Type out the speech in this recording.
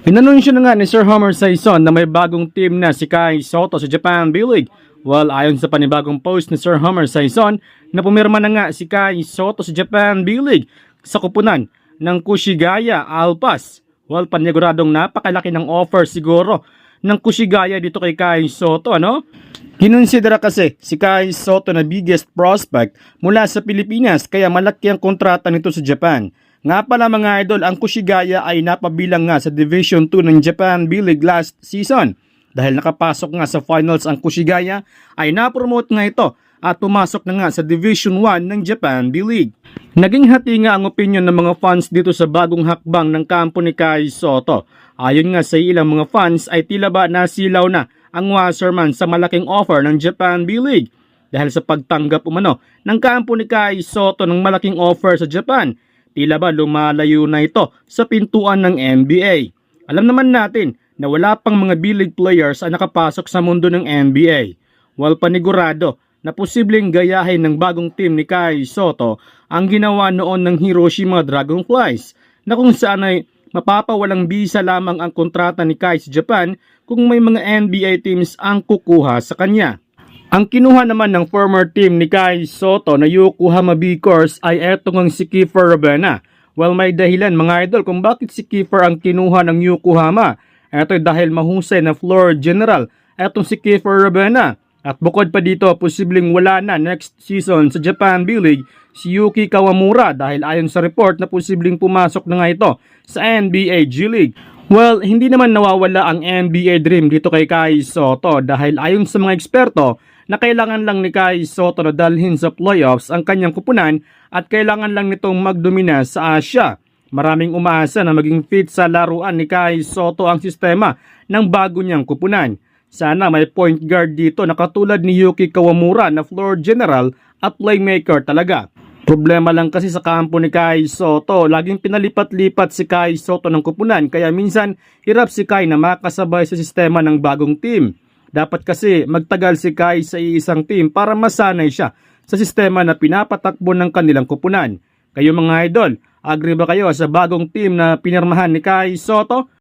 Inanunsyo na nga ni Sir Homer Saison na may bagong team na si Kai Sotto sa Japan B-League. Well, ayon sa panibagong post ni Sir Homer Saison na pumirma na nga si Kai Sotto sa Japan B-League sa kupunan ng Kushigaya Alpas. Well, paniguradong napakalaki ng offer siguro ng Kushigaya dito kay Kai Sotto, ano? Kinonsidera kasi si Kai Sotto na biggest prospect mula sa Pilipinas kaya malaki ang kontrata nito sa Japan. Nga pala mga idol, ang Kushigaya ay napabilang nga sa Division 2 ng Japan B-League last season. Dahil nakapasok nga sa finals ang Kushigaya ay napromote nga ito at pumasok na nga sa Division 1 ng Japan B-League. Naging hati nga ang opinion ng mga fans dito sa bagong hakbang ng kampo ni Kai Sotto. Ayon nga sa ilang mga fans ay tila ba nasilaw na ang Wasserman sa malaking offer ng Japan B-League. Dahil sa pagtanggap umano ng kampo ni Kai Sotto ng malaking offer sa Japan, tila ba lumalayo na ito sa pintuan ng NBA. Alam naman natin na wala pang mga B-League players ang nakapasok sa mundo ng NBA. While panigurado na posibleng gayahin ng bagong team ni Kai Sotto ang ginawa noon ng Hiroshima Dragonflies na kung saan ay mapapawalang bisa lamang ang kontrata ni Kai sa Japan kung may mga NBA teams ang kukuha sa kanya. Ang kinuha naman ng former team ni Kai Sotto na Yokohama B-Course ay etong si Kiefer Ravena. Well, may dahilan mga idol kung bakit si Kiefer ang kinuha ng Yokohama. Ito dahil mahusay na floor general etong si Kiefer Ravena. At bukod pa dito, posibleng wala na next season sa Japan B-League si Yuki Kawamura dahil ayon sa report na posibleng pumasok na nga ito sa NBA G-League. Well, hindi naman nawawala ang NBA dream dito kay Kai Sotto dahil ayon sa mga eksperto na kailangan lang ni Kai Sotto na dalhin sa playoffs ang kanyang kupunan at kailangan lang nitong magdomina sa Asia. Maraming umaasa na maging fit sa laruan ni Kai Sotto ang sistema ng bago niyang kupunan. Sana may point guard dito na katulad ni Yuki Kawamura na floor general at playmaker talaga. Problema lang kasi sa kampo ni Kai Sotto, laging pinalipat-lipat si Kai Sotto ng kupunan kaya minsan hirap si Kai na makasabay sa sistema ng bagong team. Dapat kasi magtagal si Kai sa isang team para masanay siya sa sistema na pinapatakbo ng kanilang kupunan. Kayo mga idol, agree ba kayo sa bagong team na pinirmahan ni Kai Sotto?